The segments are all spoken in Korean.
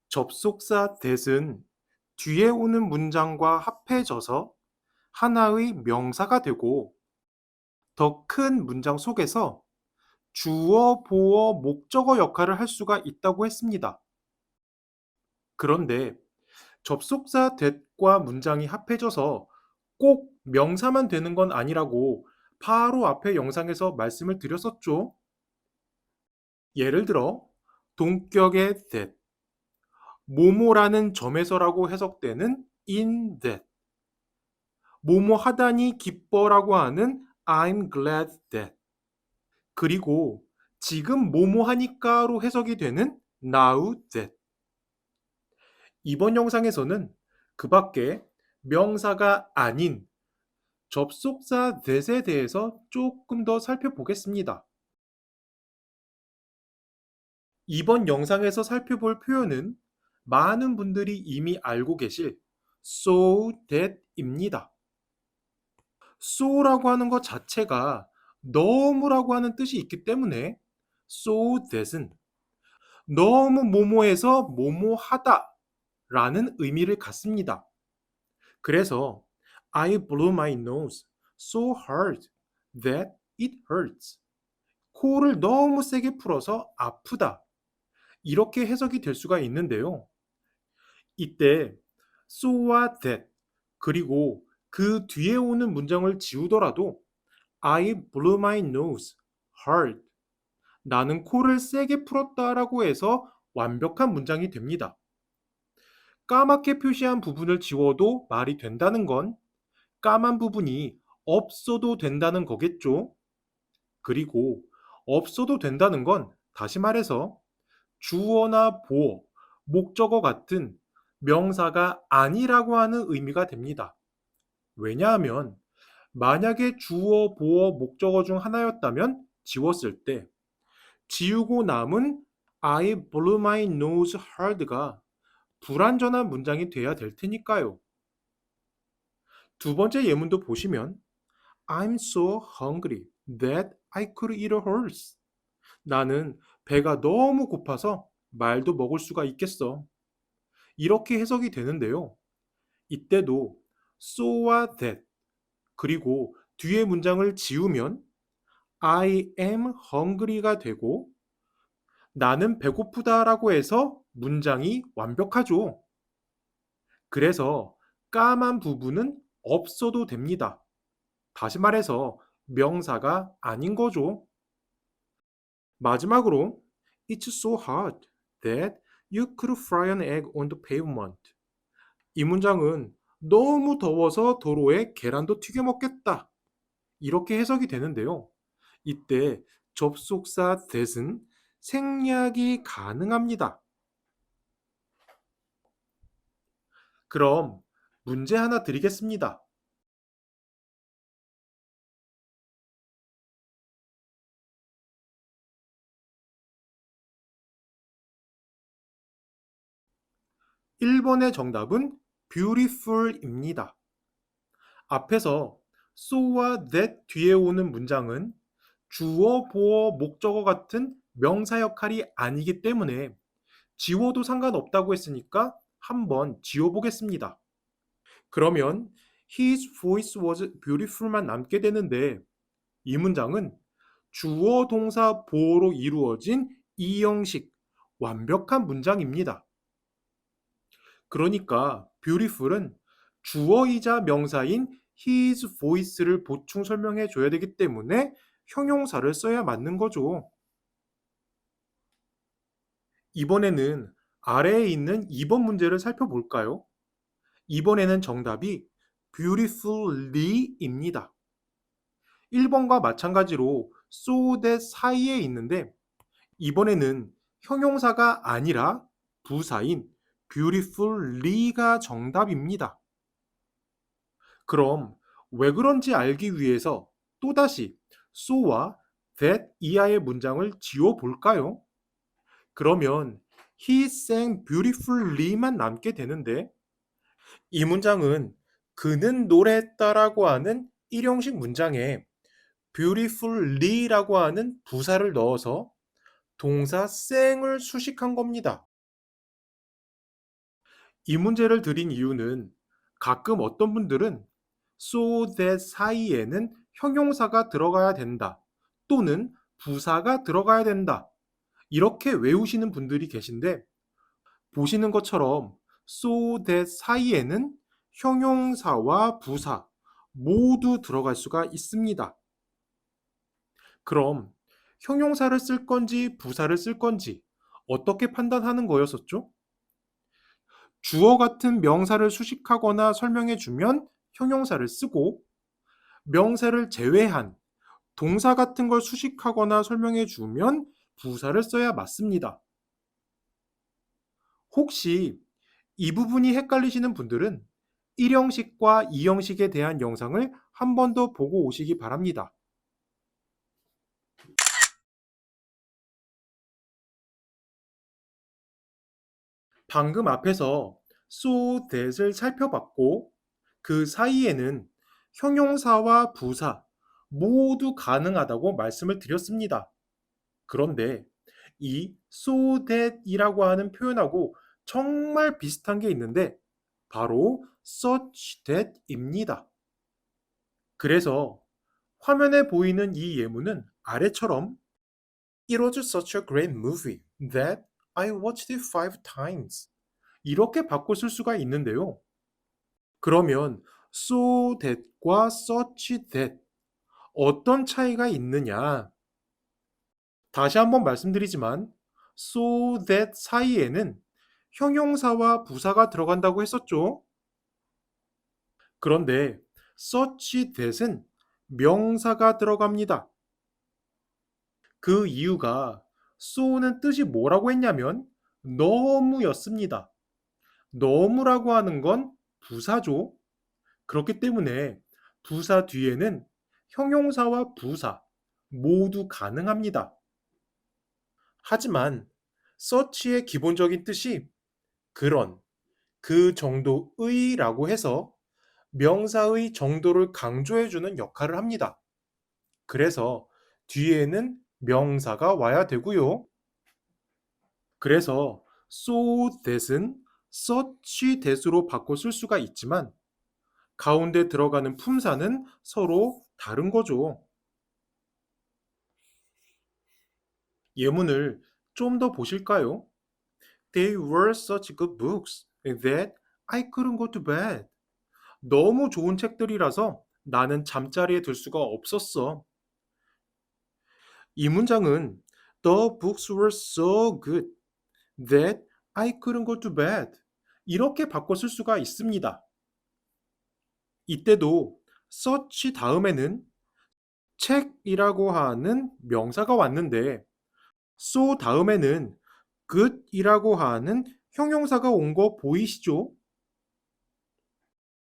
접속사 that은 뒤에 오는 문장과 합해져서 하나의 명사가 되고 더 큰 문장 속에서 주어, 보어, 목적어 역할을 할 수가 있다고 했습니다. 그런데 접속사 that과 문장이 합해져서 꼭 명사만 되는 건 아니라고 바로 앞에 영상에서 말씀을 드렸었죠. 예를 들어 동격의 that, 모모라는 점에서라고 해석되는 in that, 모모 하다니 기뻐라고 하는 I'm glad that, 그리고 지금 모모 하니까로 해석이 되는 now that. 이번 영상에서는 그 밖에 명사가 아닌 접속사 that에 대해서 조금 더 살펴보겠습니다. 이번 영상에서 살펴볼 표현은 많은 분들이 이미 알고 계실 so that입니다. so라고 하는 것 자체가 너무라고 하는 뜻이 있기 때문에 so that은 너무 뭐뭐해서 뭐뭐하다 라는 의미를 갖습니다. 그래서 I blew my nose so hard that it hurts. 코를 너무 세게 풀어서 아프다. 이렇게 해석이 될 수가 있는데요. 이때 so와 that 그리고 그 뒤에 오는 문장을 지우더라도 I blew my nose hard. 나는 코를 세게 풀었다라고 해서 완벽한 문장이 됩니다. 까맣게 표시한 부분을 지워도 말이 된다는 건 까만 부분이 없어도 된다는 거겠죠. 그리고 없어도 된다는 건 다시 말해서 주어나 보어, 목적어 같은 명사가 아니라고 하는 의미가 됩니다. 왜냐하면 만약에 주어, 보어, 목적어 중 하나였다면 지웠을 때 지우고 남은 I blew my nose hard가 불완전한 문장이 돼야 될 테니까요. 두 번째 예문도 보시면 I'm so hungry that I could eat a horse. 나는 배가 너무 고파서 말도 먹을 수가 있겠어. 이렇게 해석이 되는데요. 이때도 so와 that 그리고 뒤에 문장을 지우면 I am hungry가 되고 나는 배고프다라고 해서 문장이 완벽하죠. 그래서 까만 부분은 없어도 됩니다. 다시 말해서 명사가 아닌 거죠. 마지막으로 It's so hot that you could fry an egg on the pavement. 이 문장은 너무 더워서 도로에 계란도 튀겨 먹겠다. 이렇게 해석이 되는데요. 이때 접속사 that은 생략이 가능합니다. 그럼 문제 하나 드리겠습니다. 1번의 정답은 beautiful입니다. 앞에서 so와 that 뒤에 오는 문장은 주어, 보어, 목적어 같은 명사 역할이 아니기 때문에 지워도 상관없다고 했으니까 한번 지워보겠습니다. 그러면 His voice was beautiful만 남게 되는데 이 문장은 주어, 동사, 보어로 이루어진 이형식 완벽한 문장입니다. 그러니까 beautiful은 주어이자 명사인 his voice를 보충 설명해 줘야 되기 때문에 형용사를 써야 맞는 거죠. 이번에는 아래에 있는 2번 문제를 살펴볼까요? 이번에는 정답이 beautifully입니다. 1번과 마찬가지로 so that 사이에 있는데 이번에는 형용사가 아니라 부사인 beautifully가 정답입니다. 그럼 왜 그런지 알기 위해서 또다시 so와 that 이하의 문장을 지워 볼까요? 그러면 he sang beautifully만 남게 되는데 이 문장은 그는 노래했다라고 하는 일형식 문장에 beautifully라고 하는 부사를 넣어서 동사 sang을 수식한 겁니다. 이 문제를 드린 이유는 가끔 어떤 분들은 so that 사이에는 형용사가 들어가야 된다 또는 부사가 들어가야 된다 이렇게 외우시는 분들이 계신데 보시는 것처럼 so that 사이에는 형용사와 부사 모두 들어갈 수가 있습니다. 그럼 형용사를 쓸 건지 부사를 쓸 건지 어떻게 판단하는 거였었죠? 주어 같은 명사를 수식하거나 설명해 주면 형용사를 쓰고 명사를 제외한 동사 같은 걸 수식하거나 설명해 주면 부사를 써야 맞습니다. 혹시 이 부분이 헷갈리시는 분들은 1형식과 2형식에 대한 영상을 한 번 더 보고 오시기 바랍니다. 방금 앞에서 so that을 살펴봤고 그 사이에는 형용사와 부사 모두 가능하다고 말씀을 드렸습니다. 그런데 이 so that이라고 하는 표현하고 정말 비슷한 게 있는데 바로 such that입니다. 그래서 화면에 보이는 이 예문은 아래처럼 It was such a great movie that I watched it 5 times. 이렇게 바꿔 쓸 수가 있는데요. 그러면 so that과 such that 어떤 차이가 있느냐? 다시 한번 말씀드리지만 so that 사이에는 형용사와 부사가 들어간다고 했었죠. 그런데 such that은 명사가 들어갑니다. 그 이유가 so는 뜻이 뭐라고 했냐면 너무였습니다. 너무라고 하는 건 부사죠. 그렇기 때문에 부사 뒤에는 형용사와 부사 모두 가능합니다. 하지만 such의 기본적인 뜻이 그런, 그 정도의라고 해서 명사의 정도를 강조해주는 역할을 합니다. 그래서 뒤에는 명사가 와야 되고요. 그래서 so that은 such that으로 바꿔 쓸 수가 있지만 가운데 들어가는 품사는 서로 다른 거죠. 예문을 좀 더 보실까요? They were such good books that I couldn't go to bed. 너무 좋은 책들이라서 나는 잠자리에 들 수가 없었어. 이 문장은 The books were so good that I couldn't go to bed. 이렇게 바꿔 쓸 수가 있습니다. 이때도 such 다음에는 책이라고 하는 명사가 왔는데 so 다음에는 good이라고 하는 형용사가 온 거 보이시죠?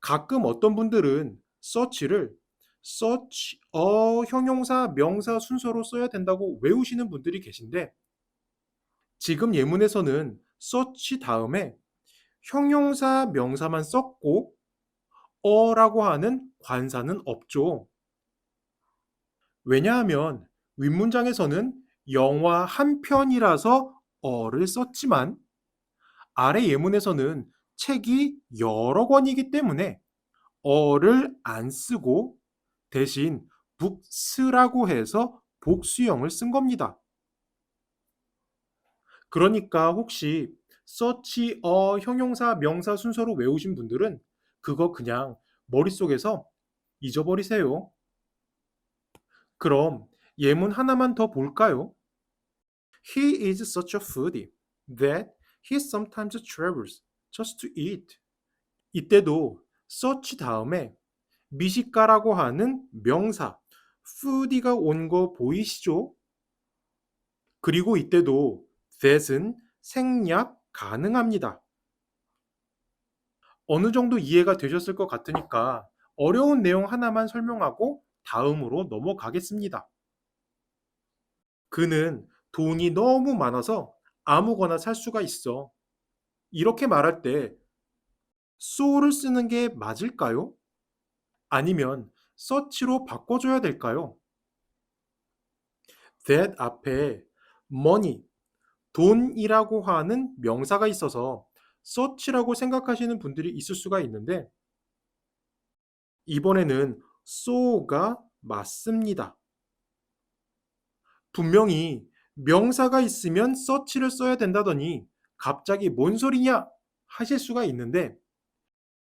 가끔 어떤 분들은 such를 such, 형용사, 명사 순서로 써야 된다고 외우시는 분들이 계신데 지금 예문에서는 such 다음에 형용사, 명사만 썼고 어라고 하는 관사는 없죠. 왜냐하면 윗문장에서는 영화 한 편이라서 어를 썼지만 아래 예문에서는 책이 여러 권이기 때문에 어를 안 쓰고 대신 books라고 해서 복수형을 쓴 겁니다. 그러니까 혹시 such, 형용사, 명사 순서로 외우신 분들은 그거 그냥 머릿속에서 잊어버리세요. 그럼 예문 하나만 더 볼까요? He is such a foodie that he sometimes travels just to eat. 이때도 such 다음에 미식가라고 하는 명사 foodie가 온 거 보이시죠? 그리고 이때도 that은 생략 가능합니다. 어느 정도 이해가 되셨을 것 같으니까 어려운 내용 하나만 설명하고 다음으로 넘어가겠습니다. 그는 돈이 너무 많아서 아무거나 살 수가 있어. 이렇게 말할 때 so를 쓰는 게 맞을까요? 아니면 such로 바꿔줘야 될까요? that 앞에 money, 돈이라고 하는 명사가 있어서 search라고 생각하시는 분들이 있을 수가 있는데 이번에는 so가 맞습니다. 분명히 명사가 있으면 search를 써야 된다더니 갑자기 뭔 소리냐 하실 수가 있는데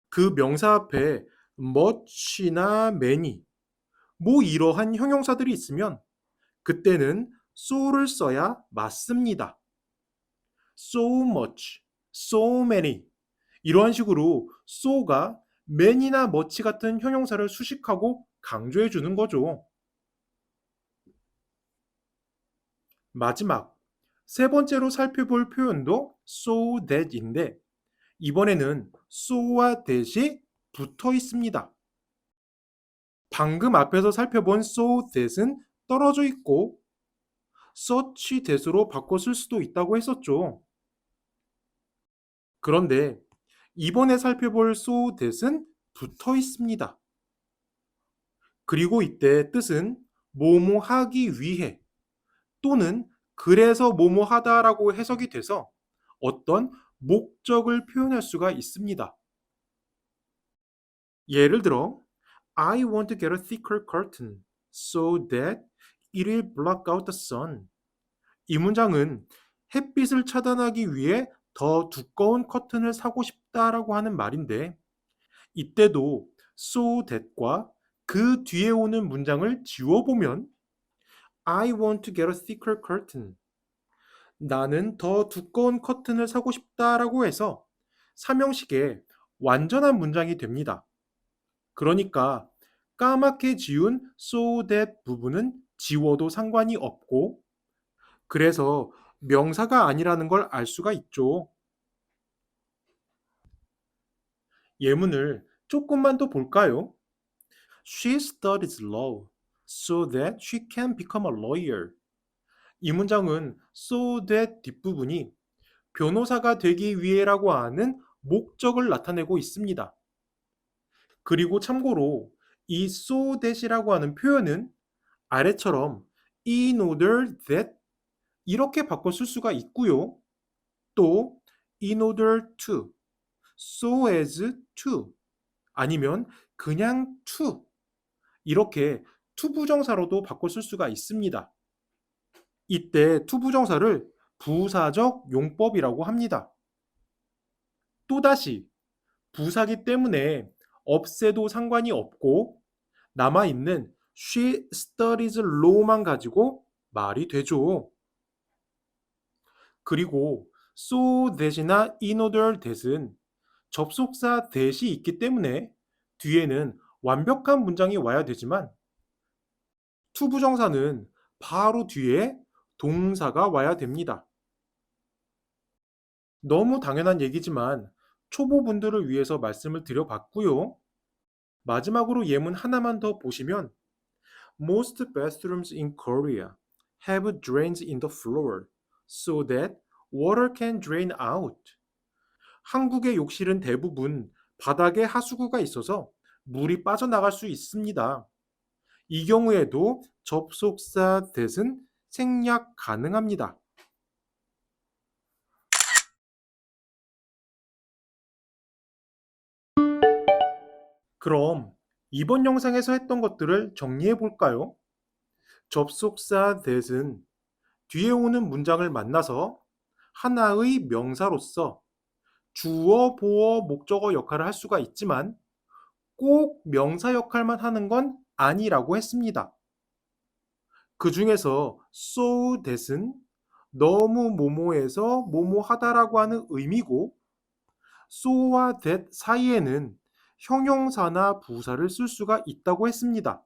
그 명사 앞에 much나 many 뭐 이러한 형용사들이 있으면 그때는 so를 써야 맞습니다. so much, so many 이러한 식으로 so가 many나 much 같은 형용사를 수식하고 강조해 주는 거죠. 마지막 세 번째로 살펴볼 표현도 so that인데 이번에는 so와 that이 붙어 있습니다. 방금 앞에서 살펴본 so that은 떨어져 있고 such that으로 바꿔 쓸 수도 있다고 했었죠. 그런데 이번에 살펴볼 so that은 붙어 있습니다. 그리고 이때 뜻은 뭐뭐 하기 위해 또는 그래서 뭐뭐 하다라고 해석이 돼서 어떤 목적을 표현할 수가 있습니다. 예를 들어 I want to get a thicker curtain so that it will block out the sun. 이 문장은 햇빛을 차단하기 위해 더 두꺼운 커튼을 사고 싶다라고 하는 말인데 이때도 so that과 그 뒤에 오는 문장을 지워보면 I want to get a thicker curtain. 나는 더 두꺼운 커튼을 사고 싶다라고 해서 삼형식의 완전한 문장이 됩니다. 그러니까 까맣게 지운 so that 부분은 지워도 상관이 없고 그래서 명사가 아니라는 걸 알 수가 있죠. 예문을 조금만 더 볼까요? She studies law so that she can become a lawyer. 이 문장은 so that 뒷부분이 변호사가 되기 위해라고 하는 목적을 나타내고 있습니다. 그리고 참고로 이 so that이라고 하는 표현은 아래처럼 in order that 이렇게 바꿔 쓸 수가 있고요. 또 in order to, so as to 아니면 그냥 to 이렇게 투부정사로도 바꿔 쓸 수가 있습니다. 이때 투부정사를 부사적 용법이라고 합니다. 또다시 부사기 때문에 없애도 상관이 없고 남아있는 she studies law만 가지고 말이 되죠. 그리고 so that이나 in order that은 접속사 that이 있기 때문에 뒤에는 완벽한 문장이 와야 되지만 투부정사는 바로 뒤에 동사가 와야 됩니다. 너무 당연한 얘기지만 초보분들을 위해서 말씀을 드려봤고요. 마지막으로 예문 하나만 더 보시면 Most bathrooms in Korea have drains in the floor so that water can drain out. 한국의 욕실은 대부분 바닥에 하수구가 있어서 물이 빠져나갈 수 있습니다. 이 경우에도 접속사 that은 생략 가능합니다. 그럼 이번 영상에서 했던 것들을 정리해 볼까요? 접속사 that은 뒤에 오는 문장을 만나서 하나의 명사로서 주어, 보어, 목적어 역할을 할 수가 있지만 꼭 명사 역할만 하는 건 아니라고 했습니다. 그 중에서 so that은 너무 뭐뭐해서 뭐뭐하다라고 하는 의미고 so와 that 사이에는 형용사나 부사를 쓸 수가 있다고 했습니다.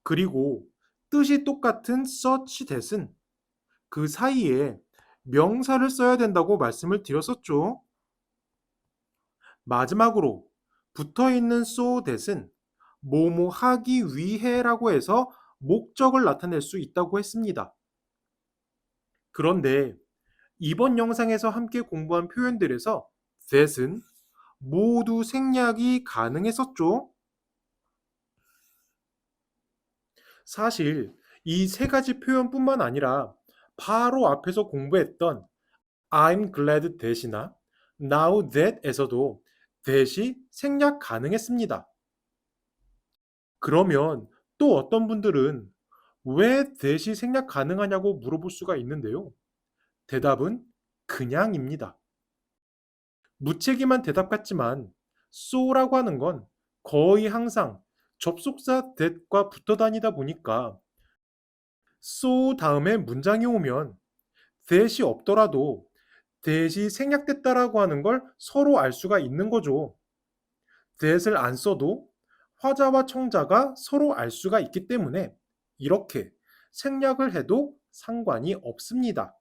그리고 뜻이 똑같은 such that은 그 사이에 명사를 써야 된다고 말씀을 드렸었죠. 마지막으로 붙어 있는 so that은 뭐뭐 하기 위해라고 해서 목적을 나타낼 수 있다고 했습니다. 그런데 이번 영상에서 함께 공부한 표현들에서 that은 모두 생략이 가능했었죠. 사실 이 세 가지 표현뿐만 아니라 바로 앞에서 공부했던 I'm glad that이나 now that에서도 that이 생략 가능했습니다. 그러면 또 어떤 분들은 왜 that이 생략 가능하냐고 물어볼 수가 있는데요. 대답은 그냥입니다. 무책임한 대답 같지만 so라고 하는 건 거의 항상 접속사 that과 붙어 다니다 보니까 so 다음에 문장이 오면 that이 없더라도 that이 생략됐다라고 하는 걸 서로 알 수가 있는 거죠. that을 안 써도 화자와 청자가 서로 알 수가 있기 때문에 이렇게 생략을 해도 상관이 없습니다.